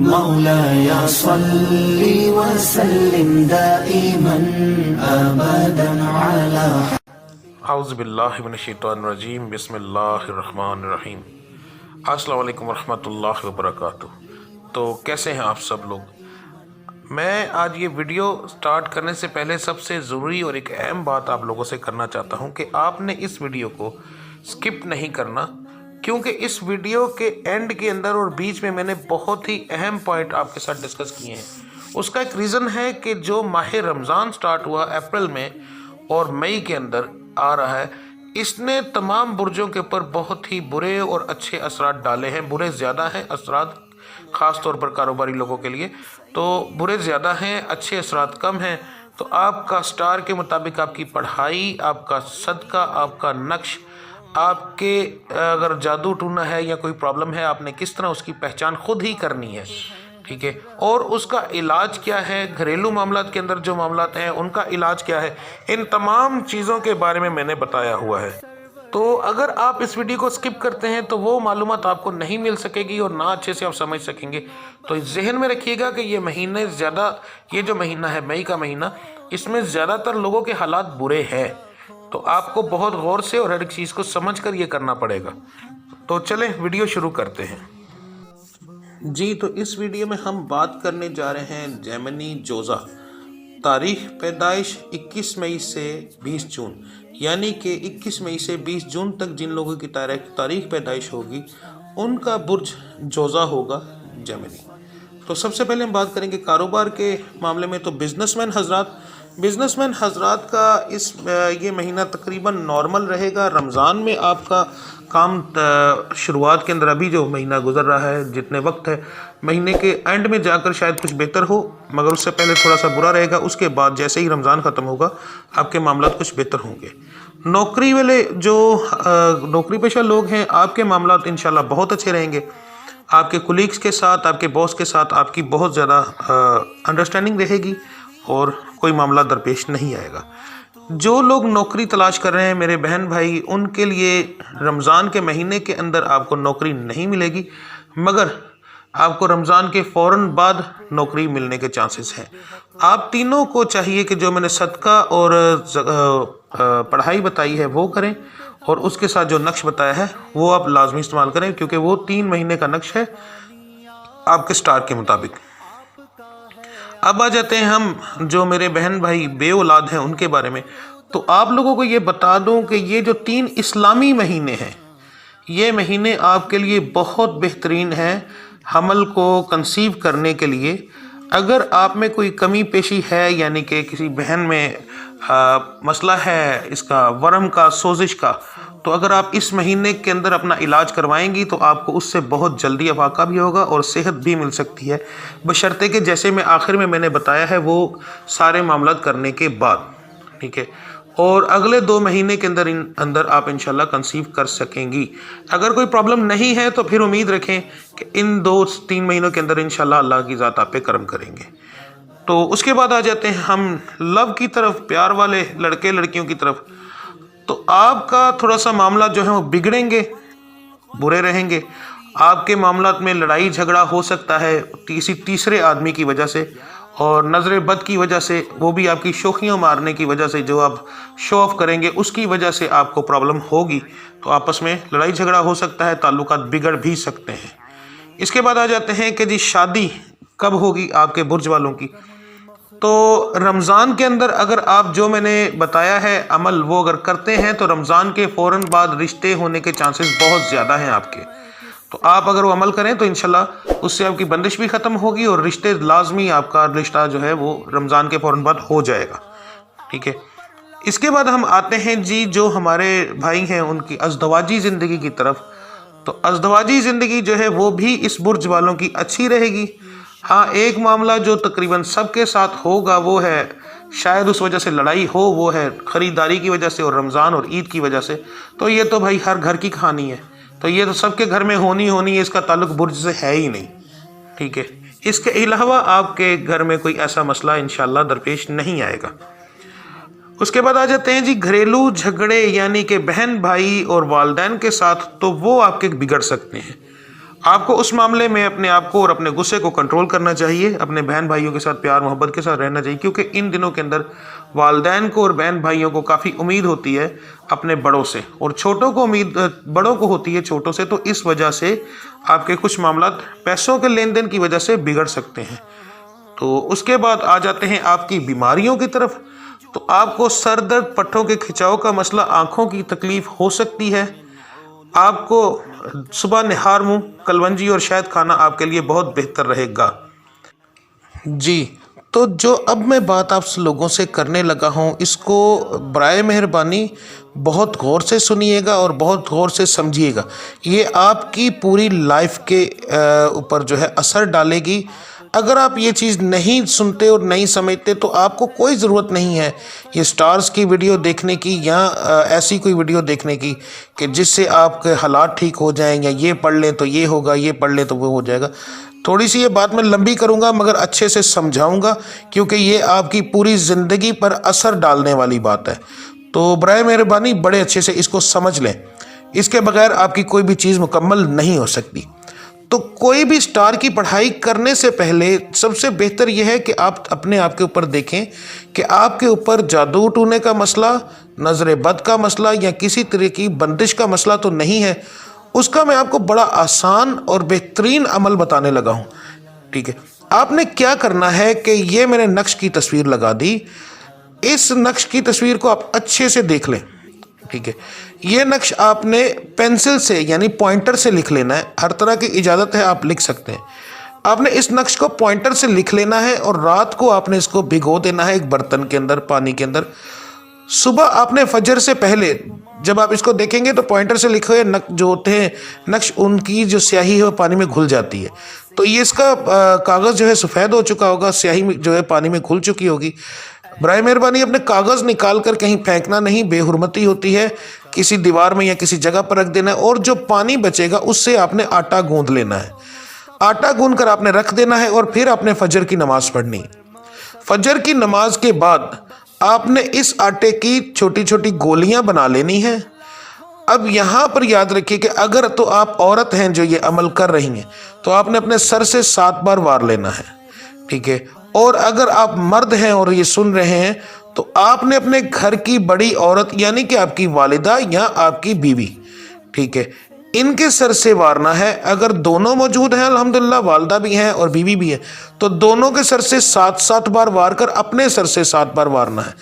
مولاي صل وسلم دائما ابدا على اعوذ باللہ من الشیطان الرجیم، بسم اللہ الرحمن الرحیم۔ السلام علیکم ورحمۃ اللہ وبرکاتہ۔ تو کیسے ہیں آپ سب لوگ؟ میں آج یہ ویڈیو سٹارٹ کرنے سے پہلے سب سے ضروری اور ایک اہم بات آپ لوگوں سے کرنا چاہتا ہوں کہ آپ نے اس ویڈیو کو سکپ نہیں کرنا، کیونکہ اس ویڈیو کے اینڈ کے اندر اور بیچ میں نے بہت ہی اہم پوائنٹ آپ کے ساتھ ڈسکس کیے ہیں۔ اس کا ایک ریزن ہے کہ جو ماہ رمضان سٹارٹ ہوا اپریل میں اور مئی کے اندر آ رہا ہے، اس نے تمام برجوں کے اوپر بہت ہی برے اور اچھے اثرات ڈالے ہیں۔ برے زیادہ ہیں اثرات، خاص طور پر کاروباری لوگوں کے لیے تو برے زیادہ ہیں، اچھے اثرات کم ہیں۔ تو آپ کا سٹار کے مطابق آپ کی پڑھائی، آپ کا صدقہ، آپ کا نقش، آپ کے اگر جادو ٹونا ہے یا کوئی پرابلم ہے، آپ نے کس طرح اس کی پہچان خود ہی کرنی ہے، ٹھیک ہے؟ اور اس کا علاج کیا ہے، گھریلو معاملات کے اندر جو معاملات ہیں ان کا علاج کیا ہے، ان تمام چیزوں کے بارے میں نے بتایا ہوا ہے۔ تو اگر آپ اس ویڈیو کو سکپ کرتے ہیں تو وہ معلومات آپ کو نہیں مل سکے گی اور نہ اچھے سے آپ سمجھ سکیں گے۔ تو ذہن میں رکھیے گا کہ یہ جو مہینہ ہے مئی کا مہینہ، اس میں زیادہ تر لوگوں کے حالات برے ہیں، تو آپ کو بہت غور سے اور ہر ایک چیز کو سمجھ کر یہ کرنا پڑے گا۔ تو چلیں ویڈیو شروع کرتے ہیں۔ جی، تو اس ویڈیو میں ہم بات کرنے جا رہے ہیں جیمنی جوزا، تاریخ پیدائش 21 مئی سے 20 جون، یعنی کہ 21 مئی سے 20 جون تک جن لوگوں کی تاریخ پیدائش ہوگی ان کا برج جوزا ہوگا، جیمنی۔ تو سب سے پہلے ہم بات کریں گے کاروبار کے معاملے میں۔ تو بزنس مین حضرات کا یہ مہینہ تقریباً نارمل رہے گا۔ رمضان میں آپ کا کام شروعات کے اندر، ابھی جو مہینہ گزر رہا ہے جتنے وقت ہے، مہینے کے اینڈ میں جا کر شاید کچھ بہتر ہو، مگر اس سے پہلے تھوڑا سا برا رہے گا۔ اس کے بعد جیسے ہی رمضان ختم ہوگا آپ کے معاملات کچھ بہتر ہوں گے۔ نوکری والے جو نوکری پیشہ لوگ ہیں، آپ کے معاملات انشاءاللہ بہت اچھے رہیں گے۔ آپ کے کولیگز کے ساتھ، آپ کے باس کے ساتھ آپ کی بہت زیادہ انڈرسٹینڈنگ رہے گی اور کوئی معاملہ درپیش نہیں آئے گا۔ جو لوگ نوکری تلاش کر رہے ہیں میرے بہن بھائی، ان کے لیے رمضان کے مہینے کے اندر آپ کو نوکری نہیں ملے گی، مگر آپ کو رمضان کے فوراً بعد نوکری ملنے کے چانسز ہیں۔ آپ تینوں کو چاہیے کہ جو میں نے صدقہ اور پڑھائی بتائی ہے وہ کریں، اور اس کے ساتھ جو نقش بتایا ہے وہ آپ لازمی استعمال کریں، کیونکہ وہ 3 مہینے کا نقش ہے آپ کے سٹار کے مطابق۔ اب آ جاتے ہیں ہم جو میرے بہن بھائی بے اولاد ہیں ان کے بارے میں۔ تو آپ لوگوں کو یہ بتا دوں کہ یہ جو 3 اسلامی مہینے ہیں، یہ مہینے آپ کے لیے بہت بہترین ہیں حمل کو کنسیو کرنے کے لیے۔ اگر آپ میں کوئی کمی پیشی ہے، یعنی کہ کسی بہن میں مسئلہ ہے اس کا ورم کا، سوزش کا، تو اگر آپ اس مہینے کے اندر اپنا علاج کروائیں گی تو آپ کو اس سے بہت جلدی افاقہ بھی ہوگا اور صحت بھی مل سکتی ہے، بشرطے کہ جیسے میں آخر میں نے بتایا ہے وہ سارے معاملات کرنے کے بعد، ٹھیک ہے؟ اور اگلے 2 مہینے کے اندر آپ انشاءاللہ کنسیو کر سکیں گی۔ اگر کوئی پرابلم نہیں ہے تو پھر امید رکھیں کہ ان 2-3 مہینوں کے اندر انشاءاللہ اللہ کی ذات آپ پہ کرم کریں گے۔ تو اس کے بعد آ جاتے ہیں ہم لو کی طرف، پیار والے لڑکے لڑکیوں کی طرف۔ تو آپ کا تھوڑا سا معاملہ جو ہے وہ بگڑیں گے، برے رہیں گے۔ آپ کے معاملات میں لڑائی جھگڑا ہو سکتا ہے کسی تیسرے آدمی کی وجہ سے، اور نظر بد کی وجہ سے، وہ بھی آپ کی شوخیوں مارنے کی وجہ سے، جو آپ شو آف کریں گے اس کی وجہ سے آپ کو پرابلم ہوگی۔ تو آپس میں لڑائی جھگڑا ہو سکتا ہے، تعلقات بگڑ بھی سکتے ہیں۔ اس کے بعد آ جاتے ہیں کہ جی شادی کب ہوگی آپ کے برج والوں کی۔ تو رمضان کے اندر اگر آپ جو میں نے بتایا ہے عمل وہ اگر کرتے ہیں تو رمضان کے فوراً بعد رشتے ہونے کے چانسز بہت زیادہ ہیں آپ کے۔ تو آپ اگر وہ عمل کریں تو انشاءاللہ اس سے آپ کی بندش بھی ختم ہوگی اور رشتے لازمی، آپ کا رشتہ جو ہے وہ رمضان کے فوراً بعد ہو جائے گا، ٹھیک ہے؟ اس کے بعد ہم آتے ہیں جی جو ہمارے بھائی ہیں ان کی ازدواجی زندگی کی طرف۔ تو ازدواجی زندگی جو ہے وہ بھی اس برج والوں کی اچھی رہے گی۔ ہاں، ایک معاملہ جو تقریباً سب کے ساتھ ہوگا وہ ہے، شاید اس وجہ سے لڑائی ہو، وہ ہے خریداری کی وجہ سے اور رمضان اور عید کی وجہ سے۔ تو یہ تو بھائی ہر گھر کی کہانی ہے، تو یہ تو سب کے گھر میں ہونی ہے، اس کا تعلق برج سے ہے ہی نہیں، ٹھیک ہے؟ اس کے علاوہ آپ کے گھر میں کوئی ایسا مسئلہ انشاءاللہ درپیش نہیں آئے گا۔ اس کے بعد آ جاتے ہیں جی گھریلو جھگڑے، یعنی کہ بہن بھائی اور والدین کے ساتھ، تو وہ آپ کے بگڑ سکتے ہیں۔ آپ کو اس معاملے میں اپنے آپ کو اور اپنے غصے کو کنٹرول کرنا چاہیے، اپنے بہن بھائیوں کے ساتھ پیار محبت کے ساتھ رہنا چاہیے، کیونکہ ان دنوں کے اندر والدین کو اور بہن بھائیوں کو کافی امید ہوتی ہے اپنے بڑوں سے، اور چھوٹوں کو امید بڑوں کو ہوتی ہے چھوٹوں سے، تو اس وجہ سے آپ کے کچھ معاملات پیسوں کے لین دین کی وجہ سے بگڑ سکتے ہیں۔ تو اس کے بعد آ جاتے ہیں آپ کی بیماریوں کی طرف۔ تو آپ کو سر درد، پٹھوں کے کھچاؤ کا مسئلہ، آنکھوں کی تکلیف ہو سکتی ہے۔ آپ کو صبح نہار منہ کلونجی اور شہد کھانا آپ کے لیے بہت بہتر رہے گا۔ جی، تو جو اب میں بات آپ لوگوں سے کرنے لگا ہوں، اس کو برائے مہربانی بہت غور سے سنیے گا اور بہت غور سے سمجھیے گا۔ یہ آپ کی پوری لائف کے اوپر جو ہے اثر ڈالے گی۔ اگر آپ یہ چیز نہیں سنتے اور نہیں سمجھتے تو آپ کو کوئی ضرورت نہیں ہے یہ سٹارز کی ویڈیو دیکھنے کی یا ایسی کوئی ویڈیو دیکھنے کی کہ جس سے آپ کے حالات ٹھیک ہو جائیں، یا یہ پڑھ لیں تو یہ ہوگا، یہ پڑھ لیں تو وہ ہو جائے گا۔ تھوڑی سی یہ بات میں لمبی کروں گا مگر اچھے سے سمجھاؤں گا، کیونکہ یہ آپ کی پوری زندگی پر اثر ڈالنے والی بات ہے۔ تو برائے مہربانی بڑے اچھے سے اس کو سمجھ لیں، اس کے بغیر آپ کی کوئی بھی چیز مکمل نہیں ہو سکتی۔ تو کوئی بھی سٹار کی پڑھائی کرنے سے پہلے سب سے بہتر یہ ہے کہ آپ اپنے آپ کے اوپر دیکھیں کہ آپ کے اوپر جادو ٹونے کا مسئلہ، نظر بد کا مسئلہ یا کسی طرح کی بندش کا مسئلہ تو نہیں ہے۔ اس کا میں آپ کو بڑا آسان اور بہترین عمل بتانے لگا ہوں، ٹھیک ہے؟ آپ نے کیا کرنا ہے کہ یہ میں نے نقش کی تصویر لگا دی، اس نقش کی تصویر کو آپ اچھے سے دیکھ لیں، ٹھیک ہے؟ یہ نقش آپ نے پینسل سے یعنی پوائنٹر سے لکھ لینا ہے۔ ہر طرح کی اجازت ہے، آپ لکھ سکتے ہیں۔ آپ نے اس نقش کو پوائنٹر سے لکھ لینا ہے اور رات کو آپ نے اس کو بھگو دینا ہے ایک برتن کے اندر، پانی کے اندر۔ صبح آپ نے فجر سے پہلے جب آپ اس کو دیکھیں گے تو پوائنٹر سے لکھے ہوئے جو ہوتے ہیں نقش، ان کی جو سیاہی ہے وہ پانی میں گھل جاتی ہے۔ تو یہ اس کا کاغذ جو ہے سفید ہو چکا ہوگا، سیاہی جو ہے پانی میں گھل چکی ہوگی۔ برائے مہربانی اپنے کاغذ نکال کر کہیں پھینکنا نہیں، بے حرمتی ہوتی ہے، کسی دیوار میں یا کسی جگہ پر رکھ دینا ہے، اور جو پانی بچے گا اس سے آپ نے آٹا گوندھ لینا ہے۔ آٹا گوندھ کر آپ نے رکھ دینا ہے اور پھر آپ نے فجر کی نماز پڑھنی۔ فجر کی نماز کے بعد آپ نے اس آٹے کی چھوٹی چھوٹی گولیاں بنا لینی ہیں۔ اب یہاں پر یاد رکھیے کہ اگر تو آپ عورت ہیں جو یہ عمل کر رہی ہیں تو آپ نے اپنے سر سے 7 بار وار لینا ہے، ٹھیک ہے؟ اور اگر آپ مرد ہیں اور یہ سن رہے ہیں تو آپ نے اپنے گھر کی بڑی عورت یعنی کہ آپ کی والدہ یا آپ کی بیوی، ٹھیک ہے، ان کے سر سے وارنا ہے۔ اگر دونوں موجود ہیں، الحمدللہ والدہ بھی ہیں اور بیوی بھی ہے، تو دونوں کے سر سے 7 بار وار کر اپنے سر سے 7 بار وارنا ہے۔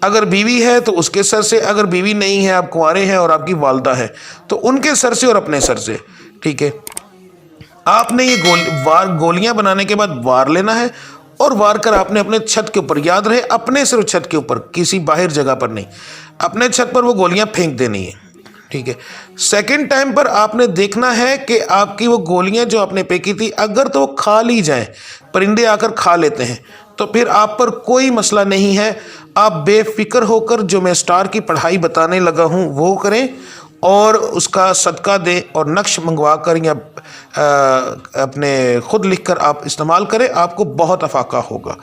اگر بیوی ہے تو اس کے سر سے، اگر بیوی نہیں ہے، آپ کنوارے ہیں اور آپ کی والدہ ہے تو ان کے سر سے اور اپنے سر سے، ٹھیک ہے؟ آپ نے یہ گولیاں بنانے کے بعد وار لینا ہے، اور وار کر آپ نے اپنے چھت کے اوپر، یاد رہے اپنے صرف چھت کے اوپر، کسی باہر جگہ پر نہیں، اپنے چھت پر وہ گولیاں پھینک دینی ہے، ٹھیک ہے؟ سیکنڈ ٹائم پر آپ نے دیکھنا ہے کہ آپ کی وہ گولیاں جو آپ نے پھینکی تھی اگر تو وہ کھا لی جائیں، پرندے آ کر کھا لیتے ہیں، تو پھر آپ پر کوئی مسئلہ نہیں ہے۔ آپ بے فکر ہو کر جو میں سٹار کی پڑھائی بتانے لگا ہوں وہ کریں اور اس کا صدقہ دیں، اور نقش منگوا کر یا اپنے خود لکھ کر آپ استعمال کریں، آپ کو بہت افاقہ ہوگا۔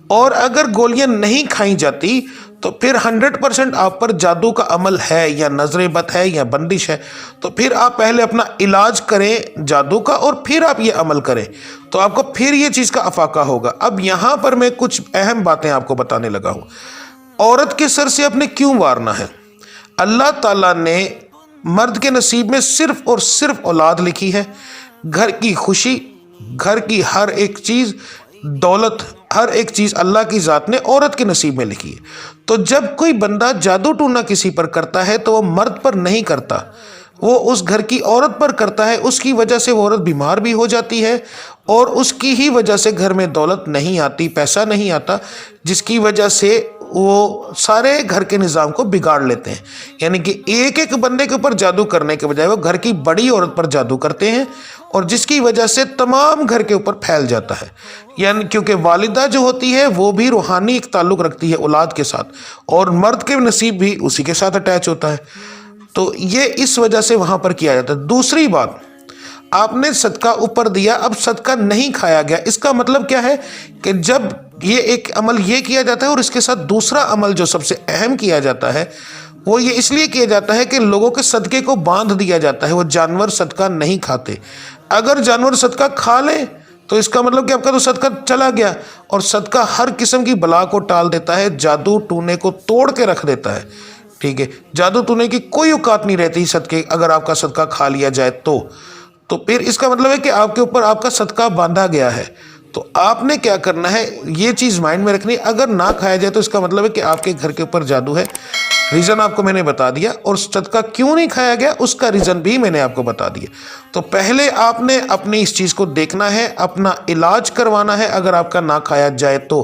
اور اگر گولیاں نہیں کھائی جاتی تو پھر 100% آپ پر جادو کا عمل ہے یا نظر بد ہے یا بندش ہے، تو پھر آپ پہلے اپنا علاج کریں جادو کا اور پھر آپ یہ عمل کریں، تو آپ کو پھر یہ چیز کا افاقہ ہوگا۔ اب یہاں پر میں کچھ اہم باتیں آپ کو بتانے لگا ہوں۔ عورت کے سر سے آپ نے کیوں وارنا ہے؟ اللہ تعالیٰ نے مرد کے نصیب میں صرف اور صرف اولاد لکھی ہے، گھر کی خوشی، گھر کی ہر ایک چیز، دولت، ہر ایک چیز اللہ کی ذات نے عورت کے نصیب میں لکھی ہے۔ تو جب کوئی بندہ جادو ٹونا کسی پر کرتا ہے تو وہ مرد پر نہیں کرتا، وہ اس گھر کی عورت پر کرتا ہے۔ اس کی وجہ سے وہ عورت بیمار بھی ہو جاتی ہے اور اس کی ہی وجہ سے گھر میں دولت نہیں آتی، پیسہ نہیں آتا، جس کی وجہ سے وہ سارے گھر کے نظام کو بگاڑ لیتے ہیں۔ یعنی کہ ایک ایک بندے کے اوپر جادو کرنے کے بجائے وہ گھر کی بڑی عورت پر جادو کرتے ہیں، اور جس کی وجہ سے تمام گھر کے اوپر پھیل جاتا ہے۔ یعنی کیونکہ والدہ جو ہوتی ہے وہ بھی روحانی ایک تعلق رکھتی ہے اولاد کے ساتھ، اور مرد کے نصیب بھی اسی کے ساتھ اٹیچ ہوتا ہے، تو یہ اس وجہ سے وہاں پر کیا جاتا ہے۔ دوسری بات، آپ نے صدقہ اوپر دیا، اب صدقہ نہیں کھایا گیا، اس کا مطلب کیا ہے کہ جب یہ ایک عمل یہ کیا جاتا ہے اور اس کے ساتھ دوسرا عمل جو سب سے اہم کیا جاتا ہے وہ یہ اس لیے کیا جاتا ہے کہ لوگوں کے صدقے کو باندھ دیا جاتا ہے، وہ جانور صدقہ نہیں کھاتے۔ اگر جانور صدقہ کھا لے تو اس کا مطلب کہ آپ کا تو صدقہ چلا گیا، اور صدقہ ہر قسم کی بلا کو ٹال دیتا ہے، جادو ٹونے کو توڑ کے رکھ دیتا ہے، ٹھیک ہے، جادو ٹونے کی کوئی اوقات نہیں رہتی صدقے، اگر آپ کا صدقہ کھا لیا جائے تو پھر اس کا مطلب ہے کہ آپ کے اوپر آپ کا صدقہ باندھا گیا ہے۔ تو آپ نے کیا کرنا ہے، یہ چیز مائنڈ میں رکھنی، اگر نہ کھایا جائے تو اس کا مطلب ہے کہ آپ کے گھر کے اوپر جادو ہے۔ ریزن آپ کو میں نے بتا دیا، اور صدقہ کیوں نہیں کھایا گیا اس کا ریزن بھی میں نے آپ کو بتا دیا۔ تو پہلے آپ نے اپنی اس چیز کو دیکھنا ہے، اپنا علاج کروانا ہے اگر آپ کا نہ کھایا جائے تو۔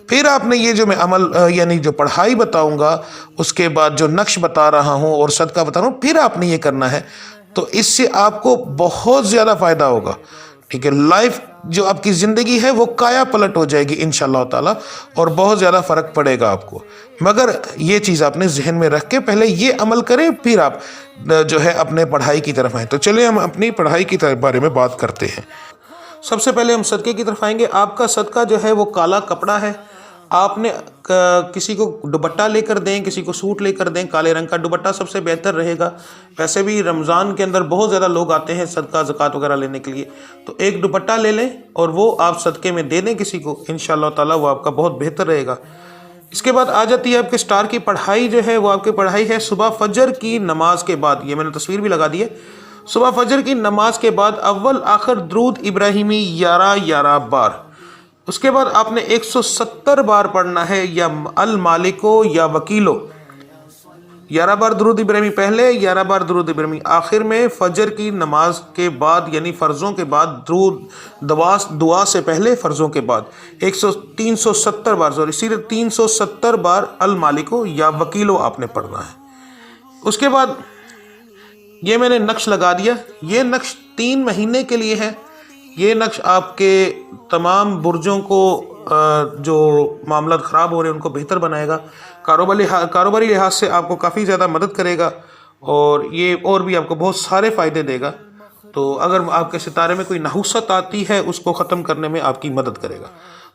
پھر آپ نے یہ جو میں عمل یعنی جو پڑھائی بتاؤں گا، اس کے بعد جو نقش بتا رہا ہوں اور صدقہ بتا رہا ہوں، پھر آپ نے یہ کرنا ہے، تو اس سے آپ کو بہت زیادہ فائدہ ہوگا، ٹھیک ہے۔ لائف جو آپ کی زندگی ہے وہ کایا پلٹ ہو جائے گی انشاءاللہ تعالی، اور بہت زیادہ فرق پڑے گا آپ کو۔ مگر یہ چیز آپ نے ذہن میں رکھ کے پہلے یہ عمل کریں، پھر آپ جو ہے اپنے پڑھائی کی طرف آئیں۔ تو چلیں ہم اپنی پڑھائی کی بارے میں بات کرتے ہیں۔ سب سے پہلے ہم صدقے کی طرف آئیں گے۔ آپ کا صدقہ جو ہے وہ کالا کپڑا ہے، آپ نے کسی کو دوپٹہ لے کر دیں، کسی کو سوٹ لے کر دیں، کالے رنگ کا دوپٹہ سب سے بہتر رہے گا۔ ویسے بھی رمضان کے اندر بہت زیادہ لوگ آتے ہیں صدقہ زکوٰۃ وغیرہ لینے کے لیے، تو ایک دوپٹہ لے لیں اور وہ آپ صدقے میں دے دیں کسی کو، انشاءاللہ تعالیٰ وہ آپ کا بہت بہتر رہے گا۔ اس کے بعد آ جاتی ہے آپ کے سٹار کی پڑھائی، جو ہے وہ آپ کی پڑھائی ہے صبح فجر کی نماز کے بعد، یہ میں نے تصویر بھی لگا دی ہے۔ صبح فجر کی نماز کے بعد اول آخر درود ابراہیمی 11 بار، اس کے بعد آپ نے 170 بار پڑھنا ہے، یا المالکو یا وکیلو، 11 بار درود ابراہیمی پہلے، 11 بار درود ابراہیمی آخر میں، فجر کی نماز کے بعد یعنی فرضوں کے بعد، دعا سے پہلے فرضوں کے بعد 370 بار، صرف 370 بار المالکو یا وکیلو آپ نے پڑھنا ہے۔ اس کے بعد یہ میں نے نقش لگا دیا، یہ نقش 3 مہینے کے لیے ہے۔ یہ نقش آپ کے تمام برجوں کو جو معاملات خراب ہو رہے ہیں ان کو بہتر بنائے گا، کاروباری لحاظ سے آپ کو کافی زیادہ مدد کرے گا، اور یہ اور بھی آپ کو بہت سارے فائدے دے گا۔ تو اگر آپ کے ستارے میں کوئی نحوست آتی ہے اس کو ختم کرنے میں آپ کی مدد کرے گا۔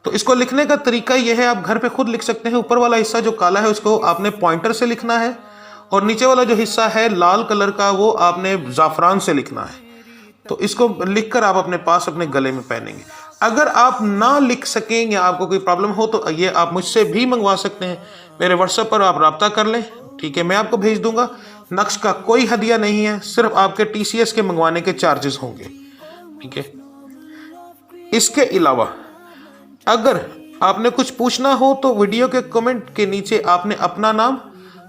تو اس کو لکھنے کا طریقہ یہ ہے، آپ گھر پہ خود لکھ سکتے ہیں۔ اوپر والا حصہ جو کالا ہے اس کو آپ نے پوائنٹر سے لکھنا ہے، اور نیچے والا جو حصہ ہے لال کلر کا وہ آپ نے زعفران سے لکھنا ہے۔ تو اس کو لکھ کر آپ اپنے پاس اپنے گلے میں پہنیں گے۔ اگر آپ نہ لکھ سکیں یا آپ کو کوئی پرابلم ہو تو یہ آپ مجھ سے بھی منگوا سکتے ہیں، میرے واٹس ایپ پر آپ رابطہ کر لیں، ٹھیک ہے، میں آپ کو بھیج دوں گا۔ نقش کا کوئی ہدیہ نہیں ہے، صرف آپ کے TCS کے منگوانے کے چارجز ہوں گے، ٹھیک ہے۔ اس کے علاوہ اگر آپ نے کچھ پوچھنا ہو تو ویڈیو کے کمنٹ کے نیچے آپ نے اپنا نام،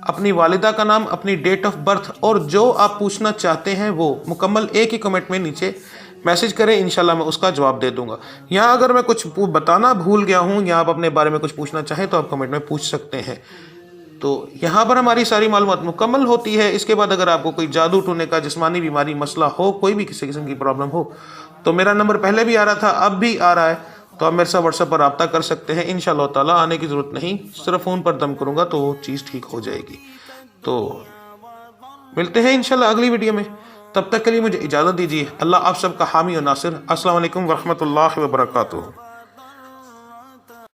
اپنی والدہ کا نام، اپنی ڈیٹ آف برتھ اور جو آپ پوچھنا چاہتے ہیں وہ مکمل ایک ہی کمنٹ میں نیچے میسج کریں، انشاءاللہ میں اس کا جواب دے دوں گا۔ یہاں اگر میں کچھ بتانا بھول گیا ہوں یا آپ اپنے بارے میں کچھ پوچھنا چاہیں تو آپ کمنٹ میں پوچھ سکتے ہیں۔ تو یہاں پر ہماری ساری معلومات مکمل ہوتی ہے۔ اس کے بعد اگر آپ کو کوئی جادو ٹونے کا جسمانی بیماری مسئلہ ہو، کوئی بھی کسی قسم کی پرابلم ہو، تو میرا نمبر پہلے بھی آ رہا تھا، اب بھی آ رہا ہے، تو آپ میرے ساتھ واٹس ایپ پر رابطہ کر سکتے ہیں۔ انشاءاللہ تعالیٰ آنے کی ضرورت نہیں، صرف فون پر دم کروں گا تو وہ چیز ٹھیک ہو جائے گی۔ تو ملتے ہیں انشاءاللہ اگلی ویڈیو میں، تب تک کے لیے مجھے اجازت دیجیے۔ اللہ آپ سب کا حامی و ناصر۔ السلام علیکم ورحمۃ اللہ وبرکاتہ۔